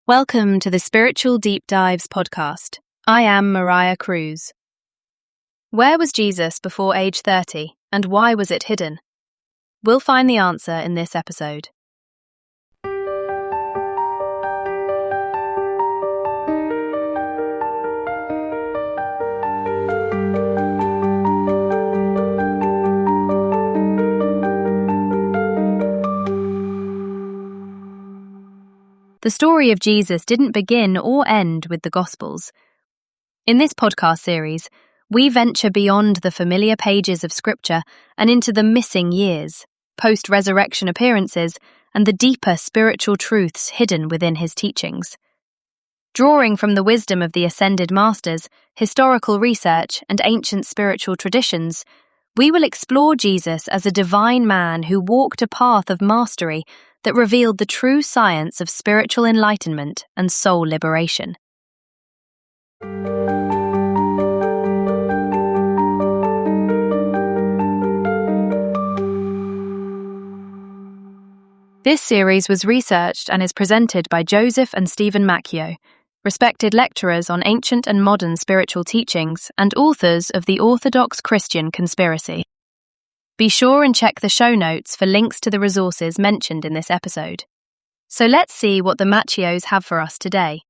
Welcome to the Spiritual Deep Dives podcast. I am Mariah Cruz. Where was Jesus before age 30, and why was it hidden? We'll find the answer in this episode. The story of Jesus didn't begin or end with the Gospels. In this podcast series, we venture beyond the familiar pages of Scripture and into the missing years, post-resurrection appearances, and the deeper spiritual truths hidden within his teachings. Drawing from the wisdom of the ascended masters, historical research, and ancient spiritual traditions, we will explore Jesus as a divine man who walked a path of mastery that revealed the true science of spiritual enlightenment and soul liberation. This series was researched and is presented by Joseph and Stephen Macchio, respected lecturers on ancient and modern spiritual teachings and authors of the Orthodox Christian Conspiracy. Be sure and check the show notes for links to the resources mentioned in this episode. So let's see what the Macchios have for us today.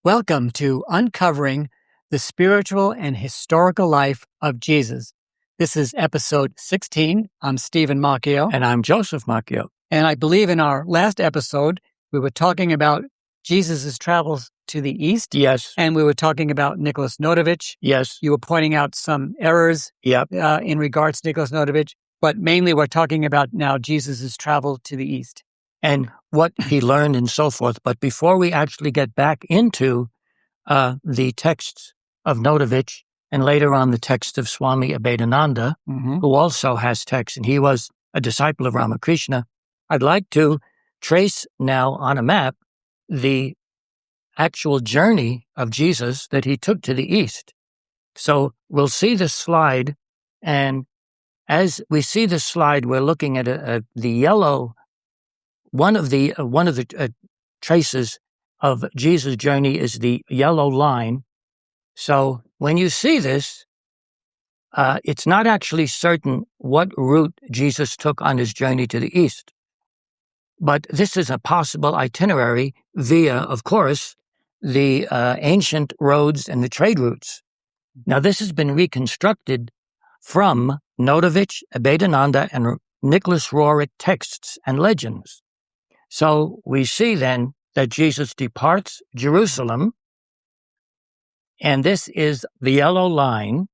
Welcome to Uncovering the Spiritual and Historical Life of Jesus. This is episode 16. I'm Stephen Macchio. And I'm Joseph Macchio. And I believe in our last episode, we were talking about Jesus' travels to the East. Yes. And we were talking about Nicholas Notovitch. Yes. You were pointing out some errors in regards to Nicholas Notovitch. But mainly we're talking about now Jesus' travel to the East. And what he learned and so forth. But before we actually get back into the texts of Notovitch and later on the text of Swami Abhedananda, who also has texts, and he was a disciple of Ramakrishna, I'd like to trace now on a map the actual journey of Jesus that he took to the East. So we'll see this slide, and as we see this slide, we're looking at the yellow. One of the traces of Jesus' journey is the yellow line. So when you see this, it's not actually certain what route Jesus took on his journey to the East. But this is a possible itinerary via, of course, the ancient roads and the trade routes. Now, this has been reconstructed from Notovitch, Abhedananda, and Nicholas Roerich texts and legends. So we see then that Jesus departs Jerusalem, and this is the yellow line,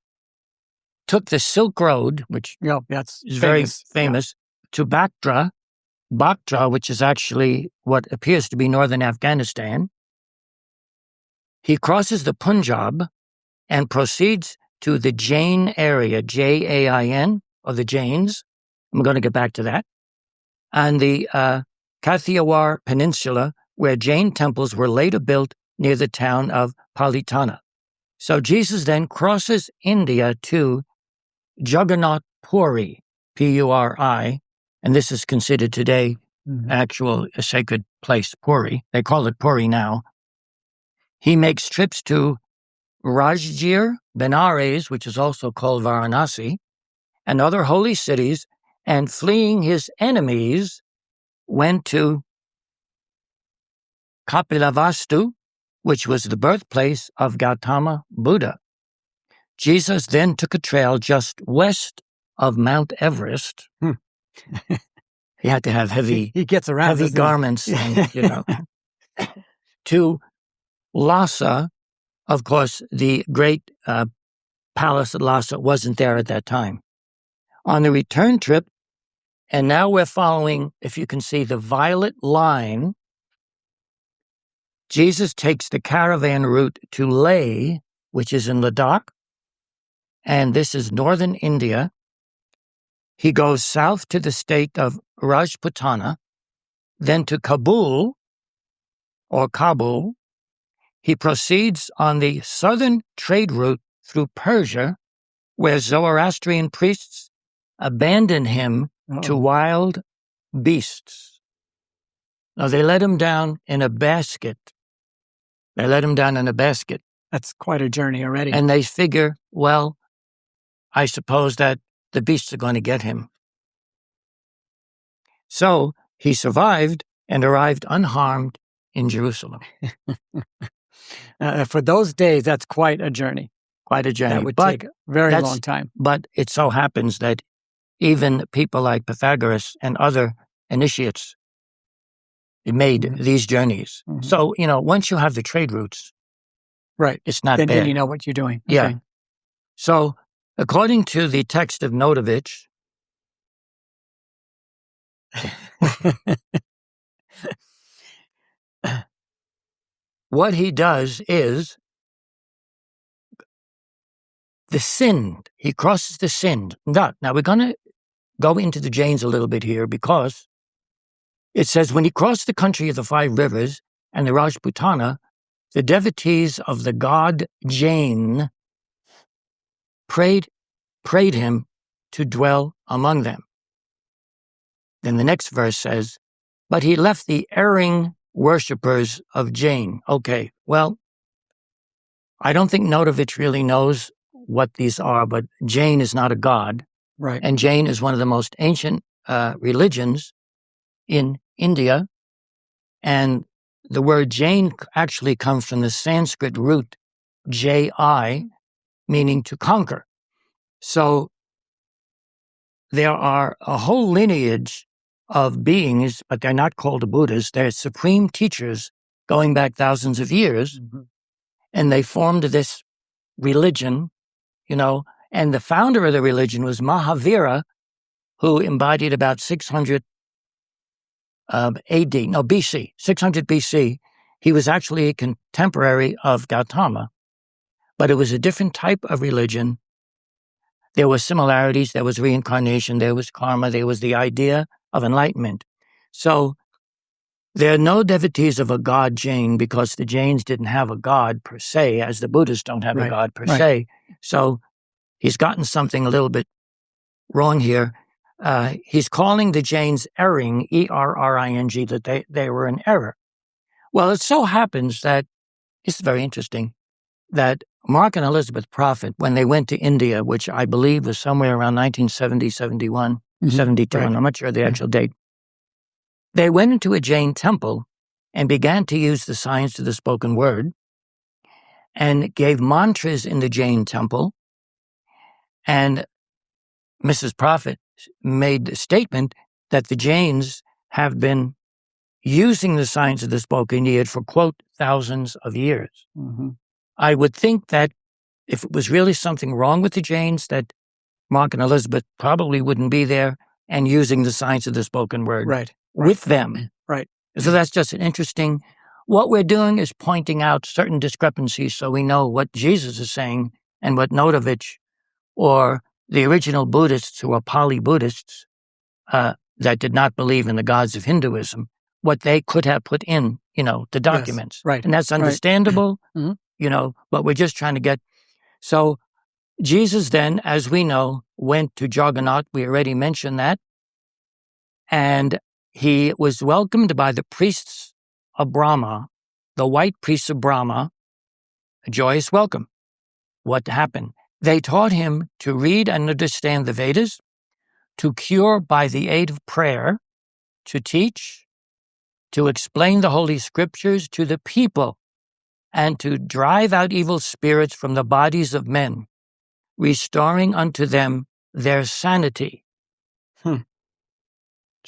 took the Silk Road, which that's is very famous, to Bactra, which is actually what appears to be northern Afghanistan. He crosses the Punjab and proceeds to the Jain area, Jain, or the Jains. I'm going to get back to that. And the Kathiawar Peninsula, where Jain temples were later built near the town of Palitana. So Jesus then crosses India to Jagannath Puri, Puri, and this is considered today a sacred place, Puri. They call it Puri now. He makes trips to Rajgir, Benares, which is also called Varanasi, and other holy cities, and fleeing his enemies, went to Kapilavastu, which was the birthplace of Gautama Buddha. Jesus then took a trail just west of Mount Everest. He had to have heavy garments, and, to Lhasa. Of course, the great palace at Lhasa wasn't there at that time. On the return trip, and now we're following, if you can see the violet line, Jesus takes the caravan route to Leh, which is in Ladakh, and this is northern India. He goes south to the state of Rajputana, then to Kabul. He proceeds on the southern trade route through Persia, where Zoroastrian priests abandon him to wild beasts. No, they let him down in a basket. They let him down in a basket. That's quite a journey already. And they figure, well, I suppose that the beasts are going to get him. So he survived and arrived unharmed in Jerusalem. For those days, that's quite a journey. Quite a journey. That would take a very long time. But it so happens that even people like Pythagoras and other initiates made these journeys. Mm-hmm. So, once you have the trade routes, right, it's not then, bad. Then you know what you're doing. Okay. Yeah. So, according to the text of Notovitch, what he does is the Sind. He crosses the Sind. Now we're going to go into the Jains a little bit here because it says, when he crossed the country of the 5 rivers and the Rajputana, the devotees of the god Jain prayed him to dwell among them. Then the next verse says, but he left the erring worshippers of Jain. Okay, well, I don't think Notovitch really knows what these are, but Jain is not a god. Right. And Jain is one of the most ancient religions in India. And the word Jain actually comes from the Sanskrit root J-I, meaning to conquer. So there are a whole lineage of beings, but they're not called Buddhas. They're supreme teachers going back thousands of years. Mm-hmm. And they formed this religion, and the founder of the religion was Mahavira, who embodied about 600 BC, 600 BC. He was actually a contemporary of Gautama, but it was a different type of religion. There were similarities. There was reincarnation. There was karma. There was the idea of enlightenment. So there are no devotees of a god Jain because the Jains didn't have a god per se, as the Buddhists don't have a god per se. So he's gotten something a little bit wrong here. He's calling the Jains erring, E-R-R-I-N-G, that they were in error. Well, it so happens that, this is very interesting, that Mark and Elizabeth Prophet, when they went to India, which I believe was somewhere around 1970, 71, 72, I'm not sure the actual date, they went into a Jain temple and began to use the science of the spoken word and gave mantras in the Jain temple. And Mrs. Prophet made the statement that the Jains have been using the science of the spoken word for, quote, thousands of years. Mm-hmm. I would think that if it was really something wrong with the Jains, that Mark and Elizabeth probably wouldn't be there and using the science of the spoken word with them. Right. So that's just an interesting. What we're doing is pointing out certain discrepancies so we know what Jesus is saying and what Notovitch or the original Buddhists who are Pali Buddhists that did not believe in the gods of Hinduism, what they could have put in, the documents. Yes, right. And that's understandable, but we're just trying to get. So Jesus then, as we know, went to Jagannath. We already mentioned that. And he was welcomed by the priests of Brahma, the white priests of Brahma, a joyous welcome. What happened? They taught him to read and understand the Vedas, to cure by the aid of prayer, to teach, to explain the Holy Scriptures to the people, and to drive out evil spirits from the bodies of men, restoring unto them their sanity.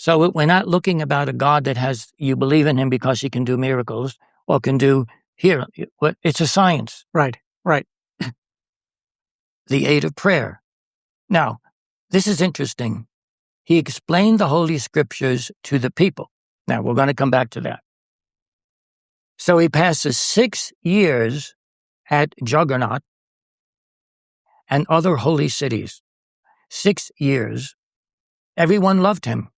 So we're not looking about a God that you believe in him because he can do miracles or can do here. It's a science. Right. The aid of prayer. Now, this is interesting. He explained the Holy Scriptures to the people. Now, we're going to come back to that. So he passes 6 years at Jagannath and other holy cities. 6 years. Everyone loved him.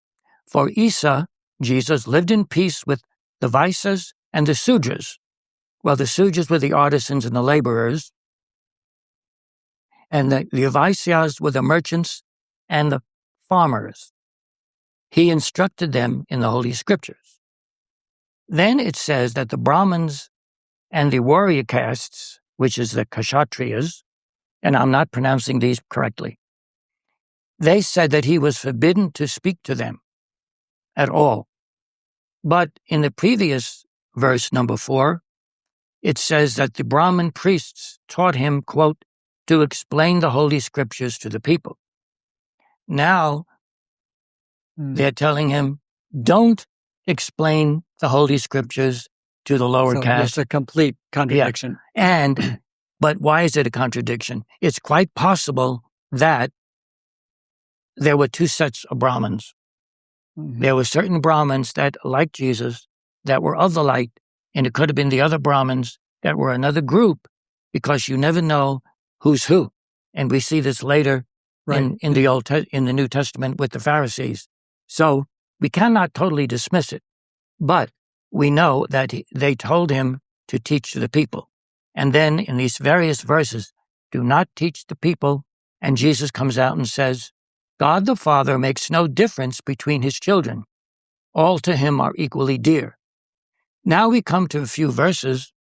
For Isa, Jesus, lived in peace with the Vaisas and the Sudras. Well, the Sudras were the artisans and the laborers, and the Vaisyas were the merchants and the farmers. He instructed them in the Holy Scriptures. Then it says that the Brahmins and the warrior castes, which is the Kshatriyas, and I'm not pronouncing these correctly, they said that he was forbidden to speak to them at all. But in the previous verse, number 4, it says that the Brahmin priests taught him, quote, to explain the Holy Scriptures to the people. Now, they're telling him, don't explain the Holy Scriptures to the lower caste. It's a complete contradiction. Yeah. But why is it a contradiction? It's quite possible that there were two sets of Brahmins. Mm-hmm. There were certain Brahmins that, like Jesus, that were of the light, and it could have been the other Brahmins that were another group, because you never know who's who. And we see this later in the New Testament with the Pharisees. So we cannot totally dismiss it, but we know that they told him to teach to the people. And then in these various verses, do not teach the people. And Jesus comes out and says, God the Father makes no difference between his children. All to him are equally dear. Now we come to a few verses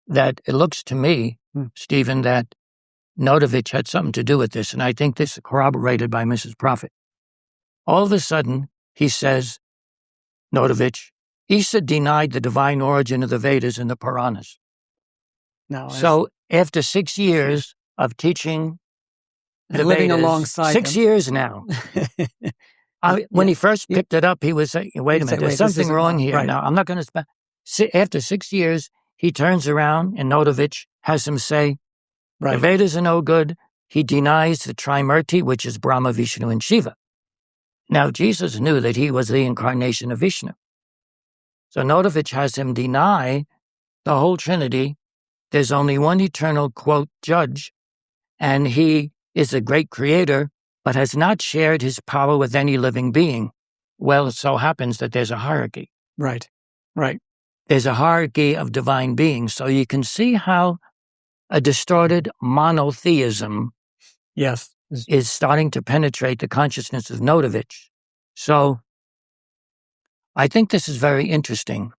that it looks to me, Stephen, that Notovitch had something to do with this, and I think this is corroborated by Mrs. Prophet. All of a sudden, he says, Notovitch, Isa denied the divine origin of the Vedas and the Puranas. So after 6 years of teaching the living Vedas, alongside 6 years now, when he first picked it up, he was saying, wait a minute, there's something wrong here. Right. Now, I'm not going to spend... After 6 years, he turns around and Notovitch has him say, the Vedas are no good. He denies the Trimurti, which is Brahma, Vishnu, and Shiva. Now, Jesus knew that he was the incarnation of Vishnu. So Notovitch has him deny the whole Trinity. There's only one eternal, quote, judge, and he is a great creator, but has not shared his power with any living being. Well, it so happens that there's a hierarchy. Right. There's a hierarchy of divine beings. So you can see how a distorted monotheism is starting to penetrate the consciousness of Notovitch. So I think this is very interesting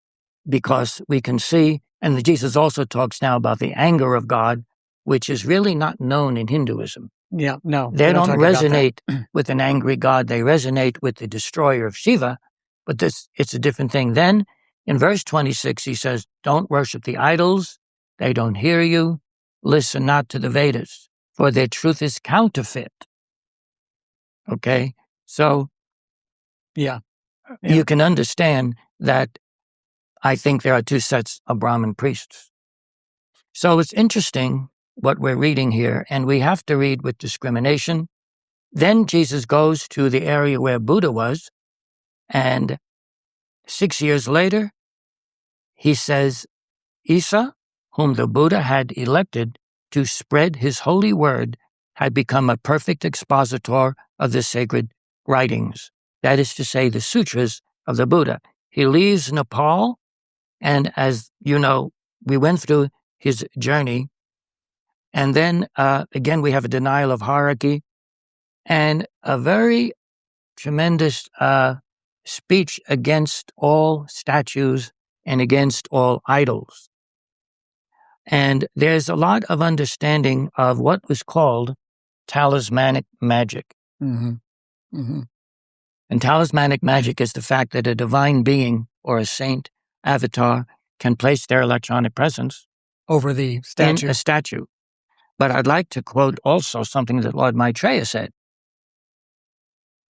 because we can see, and Jesus also talks now about the anger of God, which is really not known in Hinduism. Yeah, no. They don't resonate with an angry God. They resonate with the destroyer of Shiva, but it's a different thing. Then in verse 26, he says, don't worship the idols. They don't hear you. Listen not to the Vedas, for their truth is counterfeit. Okay? So, you can understand that I think there are two sets of Brahmin priests. So it's interesting what we're reading here, and we have to read with discrimination. Then Jesus goes to the area where Buddha was, and 6 years later, he says, Isa, whom the Buddha had elected to spread his holy word, had become a perfect expositor of the sacred writings. That is to say, the sutras of the Buddha. He leaves Nepal, and as you know, we went through his journey. And then, again, we have a denial of hierarchy and a very tremendous speech against all statues and against all idols. And there's a lot of understanding of what was called talismanic magic. Mm-hmm. Mm-hmm. And talismanic magic is the fact that a divine being or a saint avatar can place their electronic presence over the statue. In a statue. But I'd like to quote also something that Lord Maitreya said.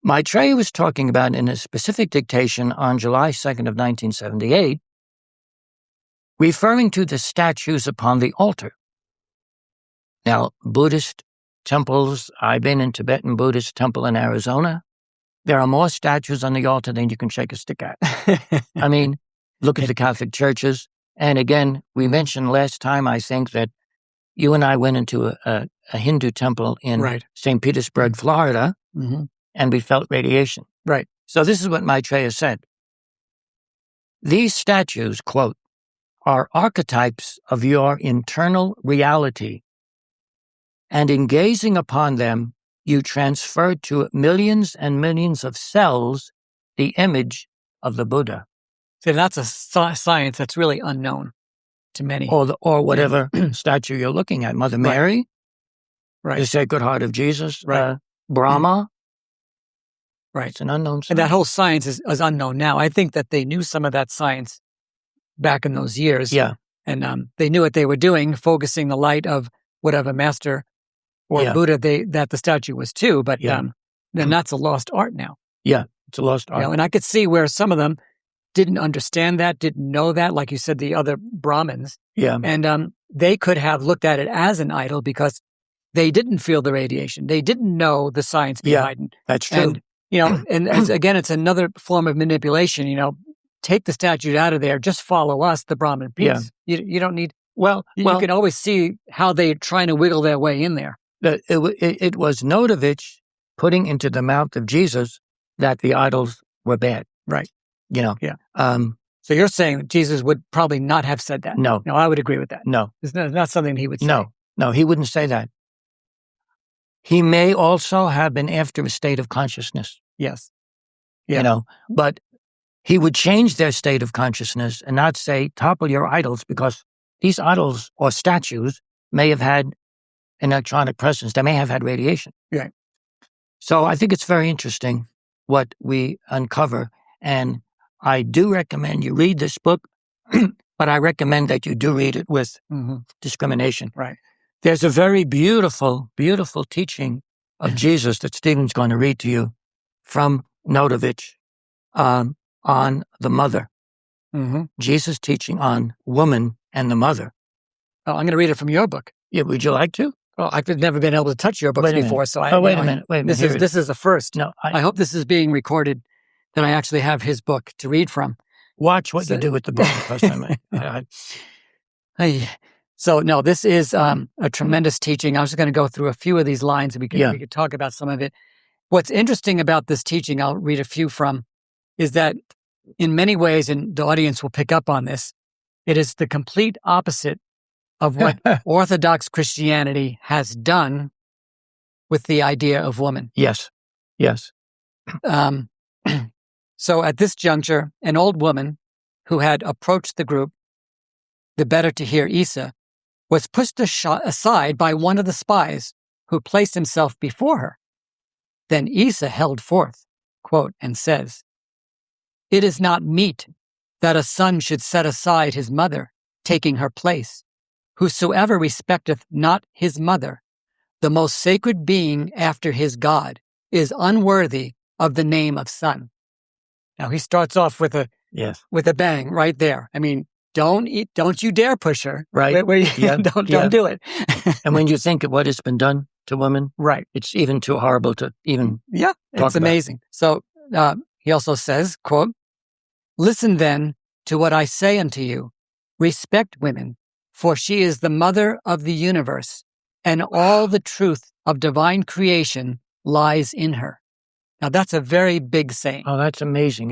Maitreya was talking about in a specific dictation on July 2nd of 1978, referring to the statues upon the altar. Now, Buddhist temples, I've been in Tibetan Buddhist temple in Arizona. There are more statues on the altar than you can shake a stick at. I mean, look at the Catholic churches. And again, we mentioned last time, I think, that you and I went into a Hindu temple in St. Petersburg, Florida, and we felt radiation. Right. So this is what Maitreya said. These statues, quote, are archetypes of your internal reality, and in gazing upon them, you transfer to millions and millions of cells the image of the Buddha. So that's a science that's really unknown to many. Or whatever statue you're looking at. Mother Mary, right. the Sacred Heart of Jesus, right. Brahma. Right. It's an unknown science. And that whole science is unknown now. I think that they knew some of that science back in those years. Yeah. And they knew what they were doing, focusing the light of whatever master or Buddha that the statue was to. But then that's a lost art now. Yeah, it's a lost art. And I could see where some of them didn't understand that, didn't know that, like you said, the other Brahmins. Yeah. And they could have looked at it as an idol because they didn't feel the radiation. They didn't know the science behind it. That's true. And, again, it's another form of manipulation. Take the statue out of there. Just follow us, the Brahmin piece. Yeah. You don't need. You can always see how they're trying to wiggle their way in there. It was Notovitch putting into the mouth of Jesus that the idols were bad. Right. Yeah. So you're saying that Jesus would probably not have said that? No. No, I would agree with that. No. It's not something he would say. No, he wouldn't say that. He may also have been after a state of consciousness. Yes. Yeah. But he would change their state of consciousness and not say, topple your idols, because these idols or statues may have had an electronic presence. They may have had radiation. Right. So I think it's very interesting what we uncover. And I do recommend you read this book, but I recommend that you do read it with discrimination. Right. There's a very beautiful, beautiful teaching of Jesus that Stephen's going to read to you from Notovitch on the mother. Jesus teaching on woman and the mother. Oh, I'm going to read it from your book. Yeah, would you like to? Well, I've never been able to touch your books before, so wait a minute. This is a first. No, I hope this is being recorded, that I actually have his book to read from. Watch what you do with the book. So, no, this is a tremendous teaching. I was just going to go through a few of these lines, and we could talk about some of it. What's interesting about this teaching, I'll read a few from, is that in many ways, and the audience will pick up on this, it is the complete opposite of what Orthodox Christianity has done with the idea of woman. Yes. So at this juncture, an old woman who had approached the group, the better to hear Isa, was pushed aside by one of the spies who placed himself before her. Then Isa held forth, quote, and says, "It is not meet that a son should set aside his mother, taking her place. Whosoever respecteth not his mother, the most sacred being after his God, is unworthy of the name of son." Now he starts off with a bang right there. I mean, don't you dare push her. Right. Don't do it. And when you think of what has been done to women, right, it's even too horrible to even talk it's amazing. So he also says, quote, "Listen then to what I say unto you. Respect women, for she is the mother of the universe, and all the truth of divine creation lies in her." Now, that's a very big saying. Oh, that's amazing.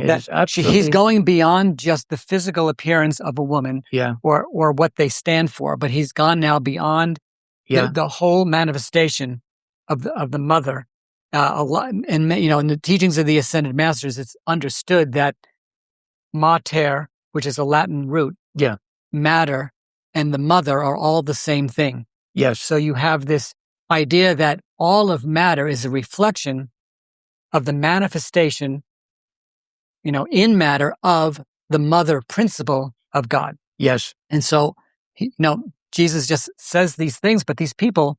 He's going beyond just the physical appearance of a woman or what they stand for, but he's gone now beyond the whole manifestation of the mother. In the teachings of the Ascended Masters, it's understood that mater, which is a Latin root, matter, and the mother are all the same thing. Yes. So you have this idea that all of matter is a reflection of the manifestation, in matter of the mother principle of God. Yes. And so, Jesus just says these things, but these people,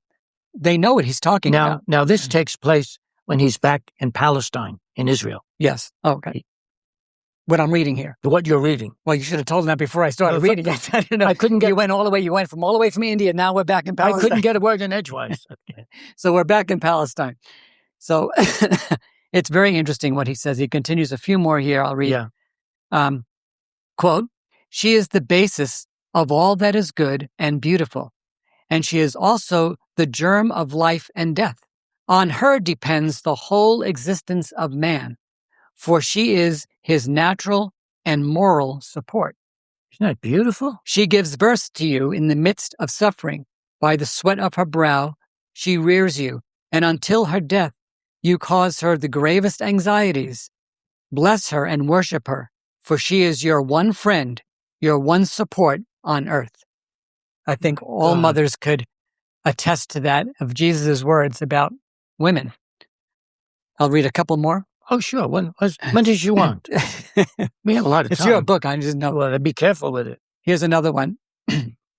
they know what he's talking about. Now, this takes place when he's back in Palestine, in Israel. Yes. Okay. What I'm reading here. What you're reading. Well, you should have told him that before I started reading it. I couldn't get... You went all the way from India. Now we're back in Palestine. I couldn't get a word in edgewise. So we're back in Palestine. So it's very interesting what he says. He continues a few more here. I'll read. Quote, "She is the basis of all that is good and beautiful, and she is also the germ of life and death. On her depends the whole existence of man, for she is his natural and moral support. Isn't that beautiful? She gives birth to you in the midst of suffering. By the sweat of her brow, she rears you, and until her death, you cause her the gravest anxieties. Bless her and worship her, for she is your one friend, your one support on earth. I think all mothers could attest to that, of Jesus' words about women. I'll read a couple more. Oh, sure. When does you want? We have a lot of time. It's your book. I just know. Well, be careful with it. Here's another one.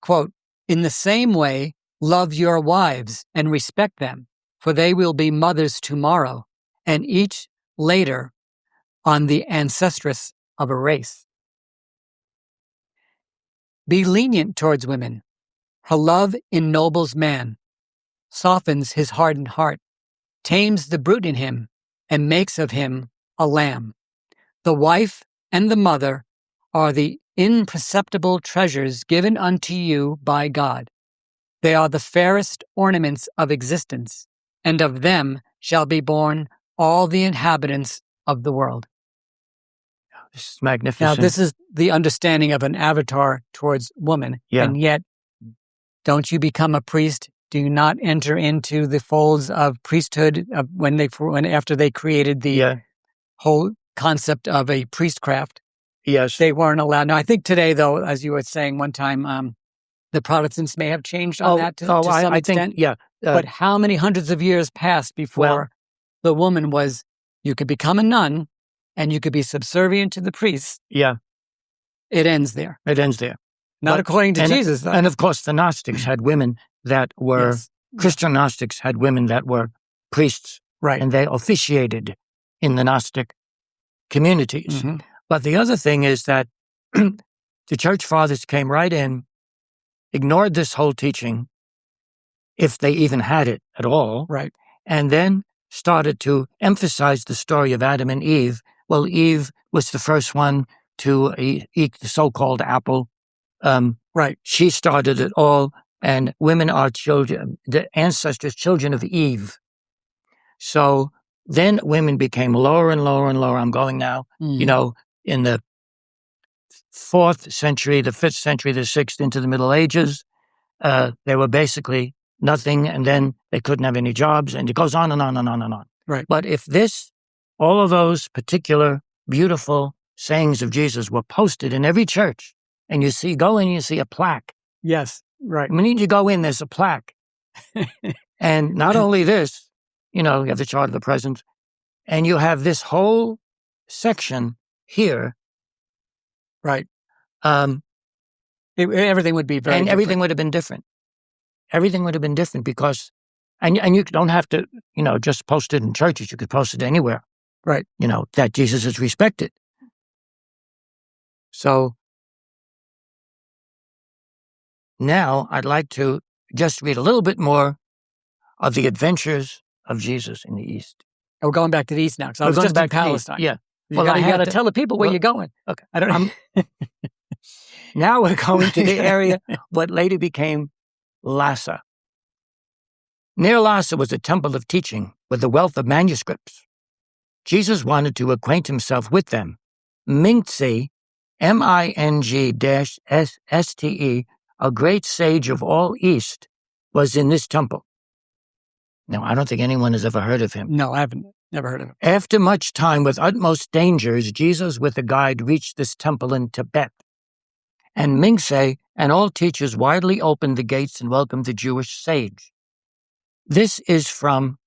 Quote, in the same way, love your wives and respect them, for they will be mothers tomorrow, and each later on the ancestress of a race. Be lenient towards women. Her love ennobles man, softens his hardened heart, tames the brute in him, and makes of him a lamb. The wife and the mother are the imperceptible treasures given unto you by God. They are the fairest ornaments of existence, and of them shall be born all the inhabitants of the world. This is magnificent. Now, this is the understanding of an avatar towards woman, and yet, don't you become a priest? Do you not enter into the folds of priesthood after they created the whole concept of a priestcraft? Yes. They weren't allowed. Now, I think today, though, as you were saying one time, the Protestants may have changed on that to some extent. Think, but how many hundreds of years passed before the woman you could become a nun and you could be subservient to the priests? Yeah. It ends there. It ends there. Not according to Jesus, though. And of course, the Gnostics had women that were, Christian Gnostics had women that were priests. Right. And they officiated in the Gnostic communities. Mm-hmm. But the other thing is that the church fathers came right in, ignored this whole teaching, if they even had it at all. Right. And then started to emphasize the story of Adam and Eve. Well, Eve was the first one to eat the so-called apple. Right. She started it all, and women are children, the ancestors, children of Eve. So then women became lower and lower and lower. I'm going now, in the 4th century, the 5th century, the 6th, into the Middle Ages. They were basically nothing, and then they couldn't have any jobs, and it goes on and on and on and on. Right. But if all of those particular beautiful sayings of Jesus were posted in every church, and go in and you see a plaque. Yes, right. I mean, you go in, there's a plaque. And not only this, you have the chart of the presence, and you have this whole section here. Right. Everything would be very different. Everything would have been different. Everything would have been different because, and you don't have to, just post it in churches. You could post it anywhere. Right. That Jesus is respected. So now I'd like to just read a little bit more of the adventures of Jesus in the East. We're going back to the East now, because I was just in Palestine. Yeah. You got to tell the people where you're going. Okay. I don't know. Now we're going to the area what later became Lhasa. Near Lhasa was a temple of teaching with a wealth of manuscripts. Jesus wanted to acquaint himself with them. Mingtse, Ming-ste, a great sage of all East, was in this temple. Now, I don't think anyone has ever heard of him. No, I haven't. Never heard of him. After much time with utmost dangers, Jesus with a guide reached this temple in Tibet. And Mingtse and all teachers widely opened the gates and welcomed the Jewish sage. This is from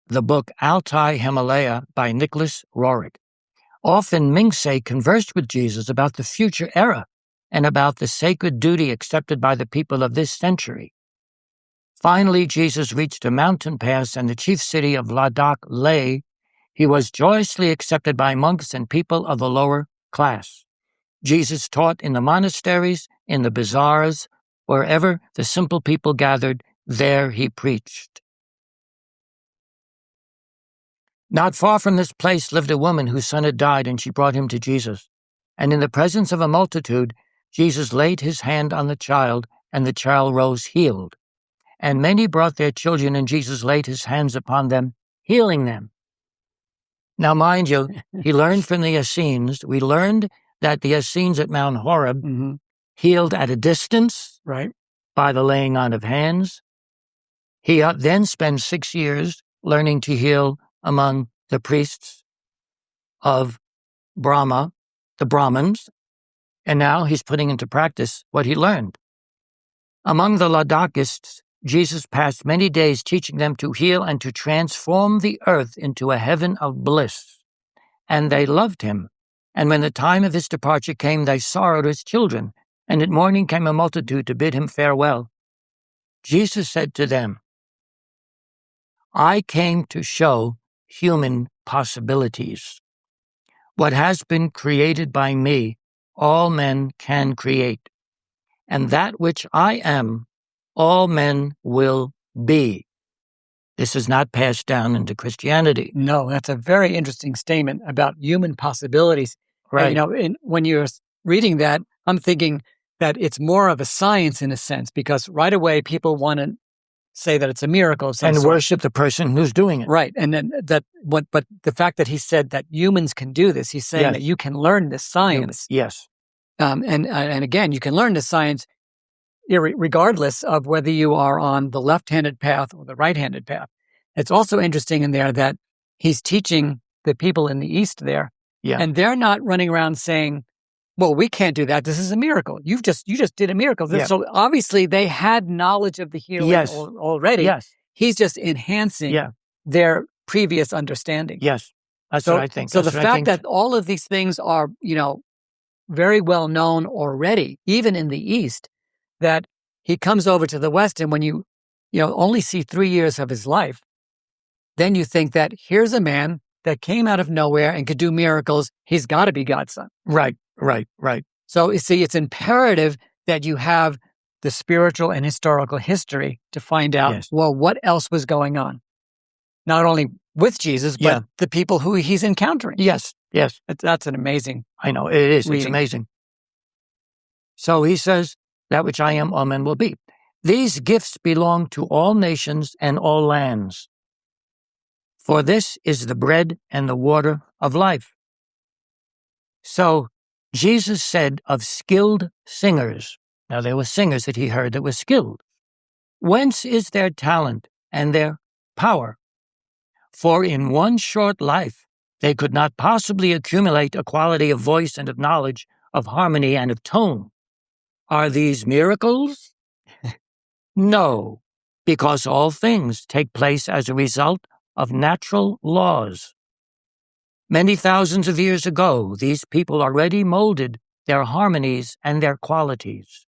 the book Altai Himalaya by Nicholas Roerich. Often Mingtse conversed with Jesus about the future era and about the sacred duty accepted by the people of this century. Finally, Jesus reached a mountain pass and the chief city of Ladakh, Leh. He was joyously accepted by monks and people of the lower class. Jesus taught in the monasteries, in the bazaars, wherever the simple people gathered, there he preached. Not far from this place lived a woman whose son had died, and she brought him to Jesus. And in the presence of a multitude, Jesus laid his hand on the child, and the child rose healed. And many brought their children, and Jesus laid his hands upon them, healing them. Now, mind you, he learned from the Essenes. We learned that the Essenes at Mount Horeb healed at a distance, right, by the laying on of hands. He then spent 6 years learning to heal among the priests of Brahma, the Brahmins, and now he's putting into practice what he learned. Among the Ladakists, Jesus passed many days teaching them to heal and to transform the earth into a heaven of bliss. And they loved him. And when the time of his departure came, they sorrowed as children. And at morning came a multitude to bid him farewell. Jesus said to them, I came to show human possibilities. What has been created by me, all men can create. And that which I am, all men will be. This is not passed down into Christianity. No, that's a very interesting statement about human possibilities. Right. When you're reading that, I'm thinking that it's more of a science in a sense, because right away people want to say that it's a miracle of some and sort. worship the person who's doing it. Right. And then but the fact that he said that humans can do this, he's saying that you can learn this science. Yes. And again, you can learn this science regardless of whether you are on the left-handed path or the right-handed path. It's also interesting in there that he's teaching the people in the East there, and they're not running around saying, well, we can't do that. This is a miracle. You just did a miracle. So obviously they had knowledge of the healing already. Yes. He's just enhancing their previous understanding. Yes. That's what I think. So the fact that all of these things are, very well known already, even in the East, that he comes over to the West, and when you only see 3 years of his life, then you think that here's a man that came out of nowhere and could do miracles. He's got to be God's son. Right. So you see, it's imperative that you have the spiritual and historical history to find out, well, what else was going on? Not only with Jesus, but the people who he's encountering. Yes. That's an amazing. I know, it is. reading. It's amazing. So he says, that which I am, all men will be. These gifts belong to all nations and all lands. For this is the bread and the water of life. So Jesus said of skilled singers, now there were singers that he heard that were skilled, whence is their talent and their power? For in one short life they could not possibly accumulate a quality of voice and of knowledge, of harmony and of tone. Are these miracles? No, because all things take place as a result of natural laws. Many thousands of years ago, these people already molded their harmonies and their qualities,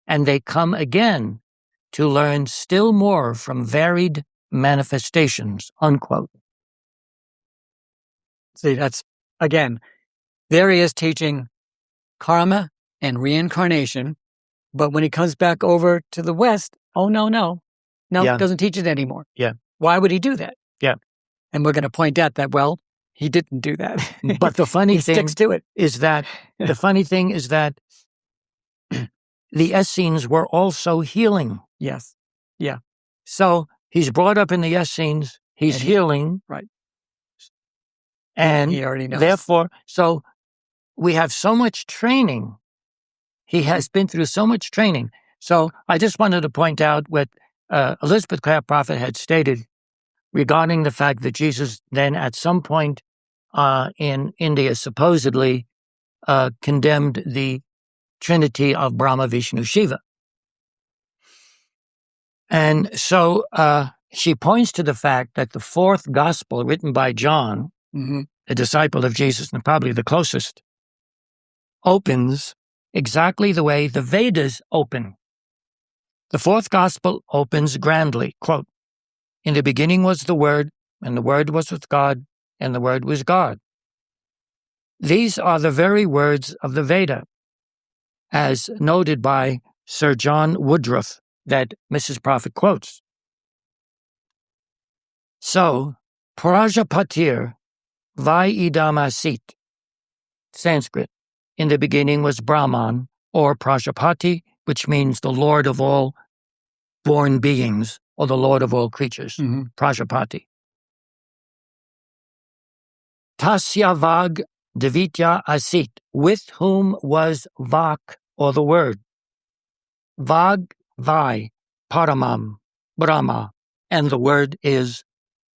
and they come again to learn still more from varied manifestations, unquote. See, that's, again, there he is teaching karma and reincarnation, but when he comes back over to the West, no, doesn't teach it anymore. Yeah. Why would he do that? Yeah. And we're going to point out that, well, he didn't do that. But the funny thing sticks to it. is that the Essenes were also healing. Yes. Yeah. So he's brought up in the Essenes, he's healing. Right. And he already knows. Therefore, so we have so much training. He has been through so much training. So I just wanted to point out what Elizabeth Clare Prophet had stated regarding the fact that Jesus then at some point in India supposedly condemned the Trinity of Brahma, Vishnu, Shiva. And so she points to the fact that the fourth gospel written by John, a disciple of Jesus and probably the closest, opens exactly the way the Vedas open. The fourth gospel opens grandly, quote, in the beginning was the Word, and the Word was with God, and the Word was God. These are the very words of the Veda, as noted by Sir John Woodruff that Mrs. Prophet quotes. So, Prajapatir Vaidamasit, Sanskrit, in the beginning was Brahman, or Prajapati, which means the Lord of all born beings, or the Lord of all creatures, Prajapati. Tasya Vag Devitya Asit, with whom was Vak, or the Word. Vag Vai, Paramam, Brahma, and the Word is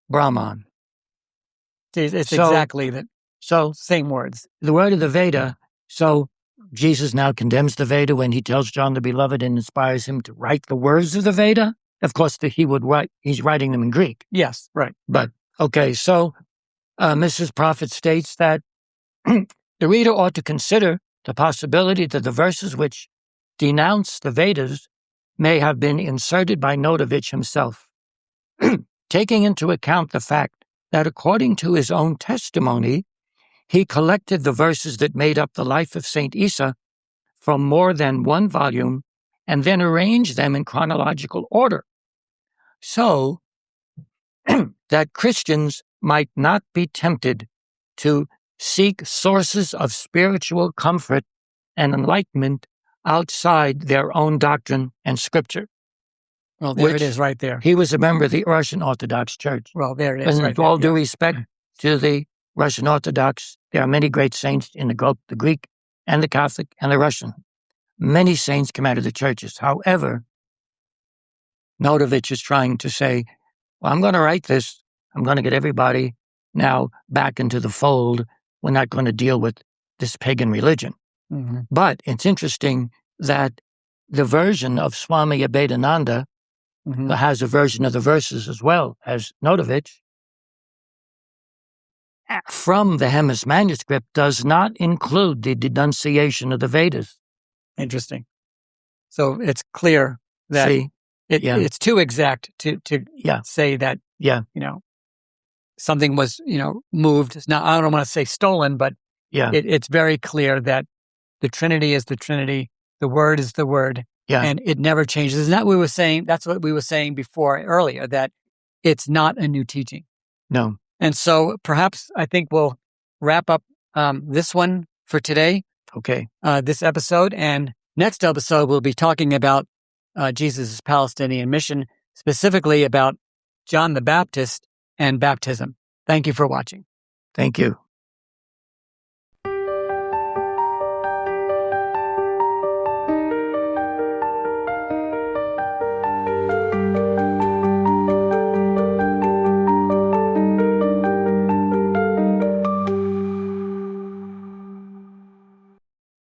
Brahman. It's exactly that. So, same words. The word of the Veda So Jesus now condemns the Veda when he tells John the Beloved and inspires him to write the words of the Veda. Of course, he's writing them in Greek. Yes, right. But, okay, so Mrs. Prophet states that the reader ought to consider the possibility that the verses which denounce the Vedas may have been inserted by Notovitch himself, taking into account the fact that according to his own testimony, he collected the verses that made up the life of Saint Isa from more than one volume and then arranged them in chronological order, so that Christians might not be tempted to seek sources of spiritual comfort and enlightenment outside their own doctrine and scripture. Well, there it is right there. He was a member of the Russian Orthodox Church. Well, there it is And right with all due respect to the Russian Orthodox, there are many great saints in the Greek and the Catholic and the Russian. Many saints come out of the churches. However, Notovitch is trying to say, well, I'm going to write this. I'm going to get everybody now back into the fold. We're not going to deal with this pagan religion. Mm-hmm. But it's interesting that the version of Swami Abhedananda has a version of the verses as well as Notovitch from the Hemis manuscript does not include the denunciation of the Vedas. Interesting. So it's clear that it's too exact to say that, something was, moved. Now, I don't want to say stolen, but it's very clear that the Trinity is the Trinity. The Word is the Word. Yeah. And it never changes. Isn't that what we were saying? That's what we were saying before earlier, that it's not a new teaching. No. And so perhaps I think we'll wrap up this one for today. Okay. This episode. And next episode, we'll be talking about Jesus' Palestinian mission, specifically about John the Baptist and baptism. Thank you for watching. Thank you.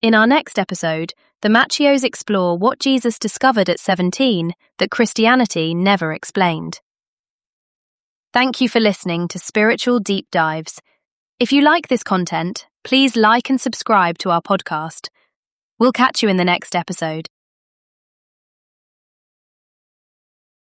In our next episode, the Macchios explore what Jesus discovered at 17 that Christianity never explained. Thank you for listening to Spiritual Deep Dives. If you like this content, please like and subscribe to our podcast. We'll catch you in the next episode.